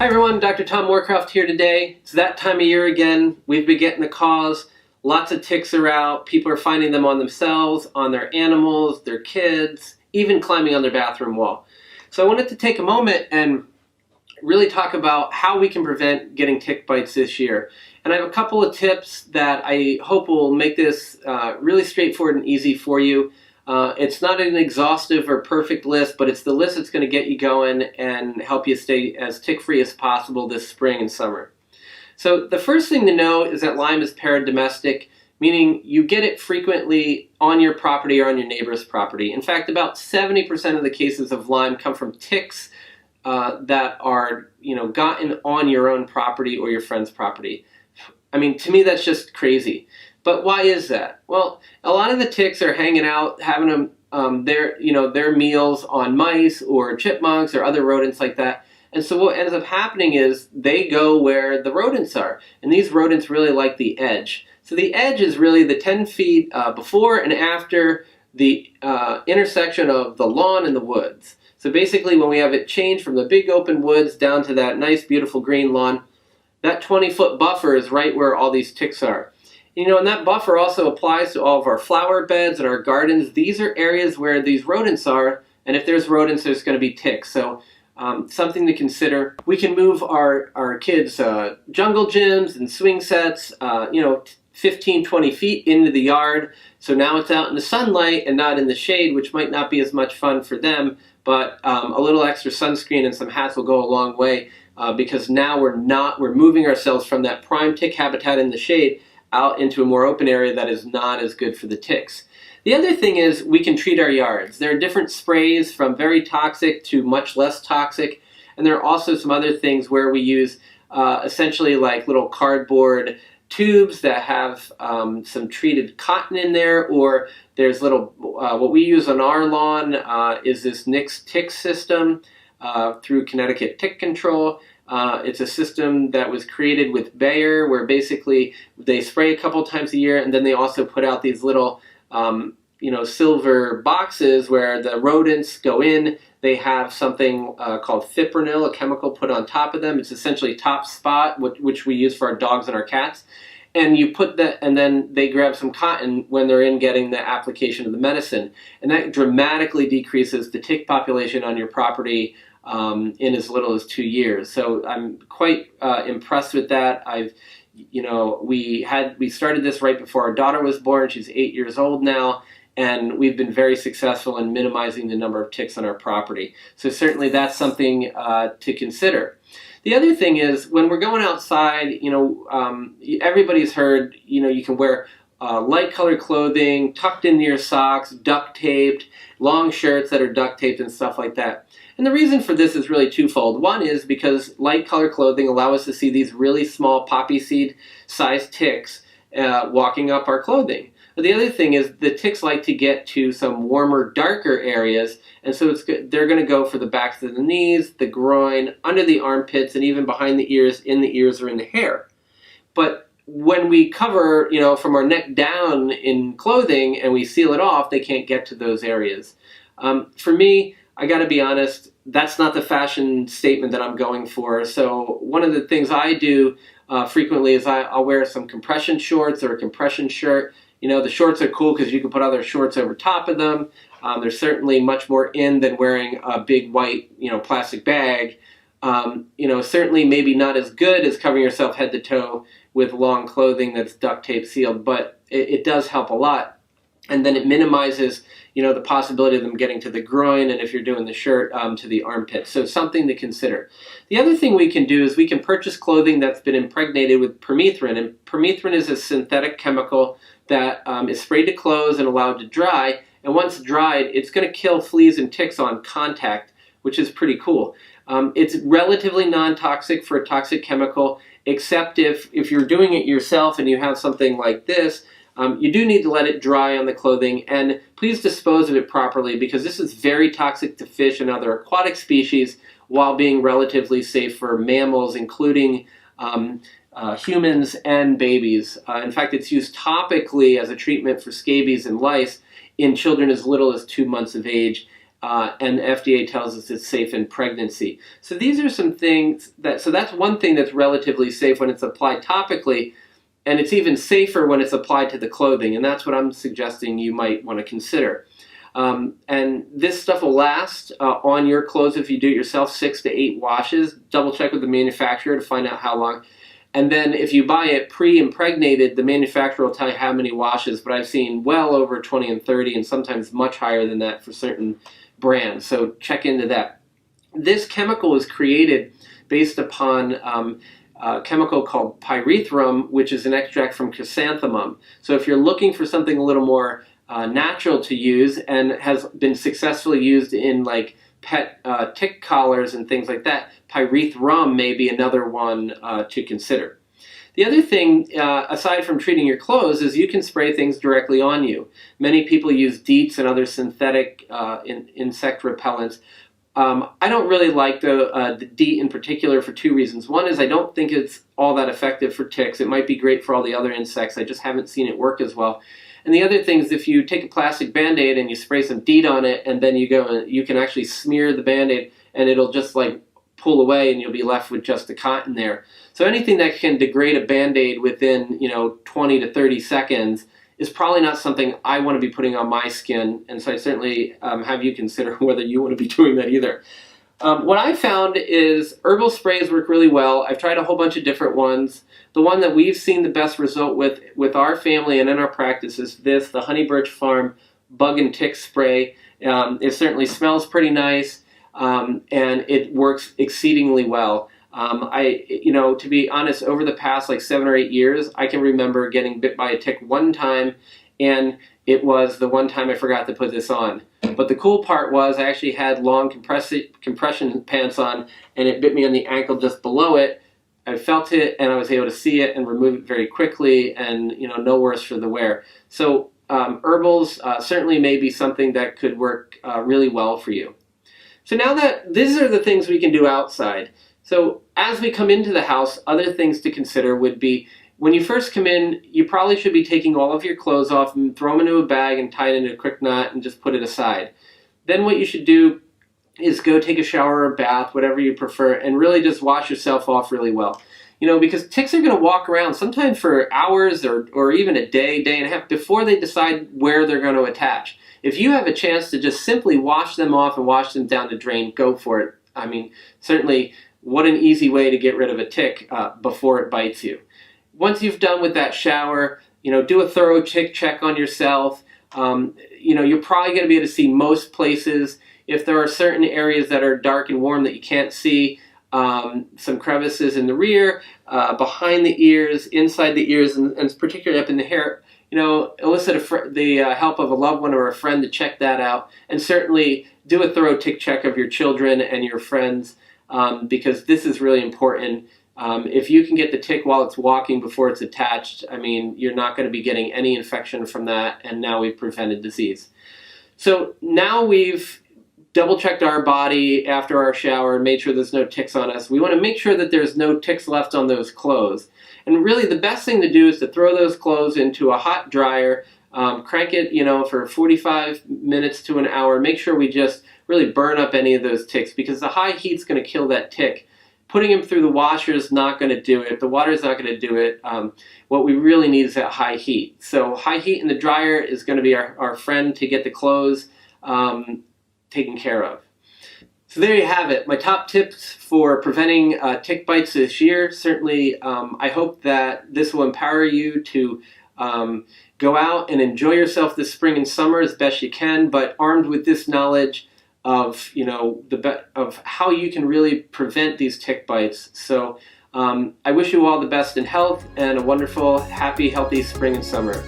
Hi everyone, Dr. Tom Moorcroft here today. It's that time of year again. We've been getting the calls. Lots of ticks are out. People are finding them on themselves, on their animals, their kids, even climbing on their bathroom wall. So I wanted to take a moment and really talk about how we can prevent getting tick bites this year. And I have a couple of tips that I hope will make this really straightforward and easy for you. It's not an exhaustive or perfect list, but it's the list that's going to get you going and help you stay as tick-free as possible this spring and summer. So the first thing to know is that Lyme is paradomestic, meaning you get it frequently on your property or on your neighbor's property. In fact, about 70% of the cases of Lyme come from ticks that are, gotten on your own property or your friend's property. I mean, to me, that's just crazy. But why is that? Well, a lot of the ticks are hanging out, having their meals on mice or chipmunks or other rodents like that. And so what ends up happening is they go where the rodents are. And these rodents really like the edge. So the edge is really the 10 feet before and after the intersection of the lawn and the woods. So basically when we have it change from the big open woods down to that nice beautiful green lawn, that 20-foot buffer is right where all these ticks are. And that buffer also applies to all of our flower beds and our gardens. These are areas where these rodents are, and if there's rodents, there's going to be ticks. So something to consider. We can move our kids' jungle gyms and swing sets, 15, 20 feet into the yard. So now it's out in the sunlight and not in the shade, which might not be as much fun for them, but a little extra sunscreen and some hats will go a long way because now we're moving ourselves from that prime tick habitat in the shade out into a more open area that is not as good for the ticks. The other thing is we can treat our yards. There are different sprays from very toxic to much less toxic, and there are also some other things where we use essentially like little cardboard tubes that have some treated cotton in there, or there's little, what we use on our lawn is this Nix tick system through Connecticut Tick Control. It's a system that was created with Bayer, where basically they spray a couple times a year, and then they also put out these little, silver boxes where the rodents go in. They have something called fipronil, a chemical put on top of them. It's essentially top spot, which we use for our dogs and our cats. And you put that, and then they grab some cotton when they're in getting the application of the medicine, and that dramatically decreases the tick population on your property in as little as 2 years. So I'm quite impressed with that. We started this right before our daughter was born. She's 8 years old now, and we've been very successful in minimizing the number of ticks on our property. So certainly that's something to consider. The other thing is when we're going outside, everybody's heard, you can wear light colored clothing, tucked into your socks, duct taped, long shirts that are duct taped and stuff like that. And the reason for this is really twofold. One is because light colored clothing allow us to see these really small poppy seed sized ticks walking up our clothing. But the other thing is the ticks like to get to some warmer, darker areas, and so they're going to go for the backs of the knees, the groin, under the armpits, and even behind the ears, in the ears, or in the hair. But when we cover, from our neck down in clothing and we seal it off, they can't get to those areas. For me, I got to be honest, that's not the fashion statement that I'm going for. So one of the things I do frequently is I'll wear some compression shorts or a compression shirt. The shorts are cool because you can put other shorts over top of them. They're certainly much more in than wearing a big white, plastic bag. Certainly maybe not as good as covering yourself head to toe with long clothing that's duct tape sealed, but it does help a lot. And then it minimizes, the possibility of them getting to the groin, and if you're doing the shirt, to the armpit. So something to consider. The other thing we can do is we can purchase clothing that's been impregnated with permethrin. And permethrin is a synthetic chemical that is sprayed to clothes and allowed to dry. And once dried, it's going to kill fleas and ticks on contact, which is pretty cool. It's relatively non-toxic for a toxic chemical, except if you're doing it yourself and you have something like this, you do need to let it dry on the clothing, and please dispose of it properly because this is very toxic to fish and other aquatic species while being relatively safe for mammals, including humans and babies. In fact, it's used topically as a treatment for scabies and lice in children as little as 2 months of age. and the FDA tells us it's safe in pregnancy. So these are some things so that's one thing that's relatively safe when it's applied topically, and it's even safer when it's applied to the clothing, and that's what I'm suggesting you might want to consider. And this stuff will last on your clothes if you do it yourself 6 to 8 washes. Double check with the manufacturer to find out how long. And then if you buy it pre-impregnated, the manufacturer will tell you how many washes, but I've seen well over 20 and 30 and sometimes much higher than that for certain brands. So check into that. This chemical is created based upon a chemical called Pyrethrum, which is an extract from chrysanthemum. So if you're looking for something a little more natural to use and has been successfully used in like pet tick collars and things like that, Pyrethrum may be another one to consider. The other thing, aside from treating your clothes, is you can spray things directly on you. Many people use DEETs and other synthetic insect repellents. I don't really like the DEET in particular for 2 reasons. One is I don't think it's all that effective for ticks. It might be great for all the other insects. I just haven't seen it work as well. And the other thing is if you take a plastic Band-Aid and you spray some DEET on it, and then you go and you can actually smear the Band-Aid and it'll just like pull away and you'll be left with just the cotton there. So anything that can degrade a Band-Aid within 20 to 30 seconds is probably not something I want to be putting on my skin, and so I certainly have you consider whether you want to be doing that either. What I found is herbal sprays work really well. I've tried a whole bunch of different ones. The one that we've seen the best result with our family and in our practice is the Honey Birch Farm Bug and Tick Spray. It certainly smells pretty nice, and it works exceedingly well. To be honest, over the past like 7 or 8 years, I can remember getting bit by a tick one time, and it was the one time I forgot to put this on. But the cool part was I actually had long compression pants on, and it bit me on the ankle just below it. I felt it, and I was able to see it and remove it very quickly, and no worse for the wear. So herbals certainly may be something that could work really well for you. So now that these are the things we can do outside. So as we come into the house, other things to consider would be when you first come in, you probably should be taking all of your clothes off and throw them into a bag and tie it into a quick knot and just put it aside. Then what you should do is go take a shower or bath, whatever you prefer, and really just wash yourself off really well. Because ticks are going to walk around sometimes for hours or even a day, day and a half before they decide where they're going to attach. If you have a chance to just simply wash them off and wash them down the drain, go for it. I mean, certainly, what an easy way to get rid of a tick before it bites you. Once you've done with that shower, do a thorough tick check on yourself. You're probably going to be able to see most places. If there are certain areas that are dark and warm that you can't see, some crevices in the rear, behind the ears, inside the ears, and particularly up in the hair, elicit the help of a loved one or a friend to check that out. And certainly do a thorough tick check of your children and your friends, because this is really important. If you can get the tick while it's walking before it's attached, you're not going to be getting any infection from that, and now we've prevented disease. So now we've double-checked our body after our shower and made sure there's no ticks on us. We want to make sure that there's no ticks left on those clothes. And really the best thing to do is to throw those clothes into a hot dryer, crank it, for 45 minutes to an hour. Make sure we just really burn up any of those ticks, because the high heat's going to kill that tick. Putting them through the washer is not going to do it. The water is not going to do it. What we really need is that high heat. So high heat in the dryer is going to be our friend to get the clothes taken care of. So there you have it. My top tips for preventing tick bites this year. Certainly, I hope that this will empower you to go out and enjoy yourself this spring and summer as best you can, but armed with this knowledge of of how you can really prevent these tick bites. So I wish you all the best in health and a wonderful, happy, healthy spring and summer.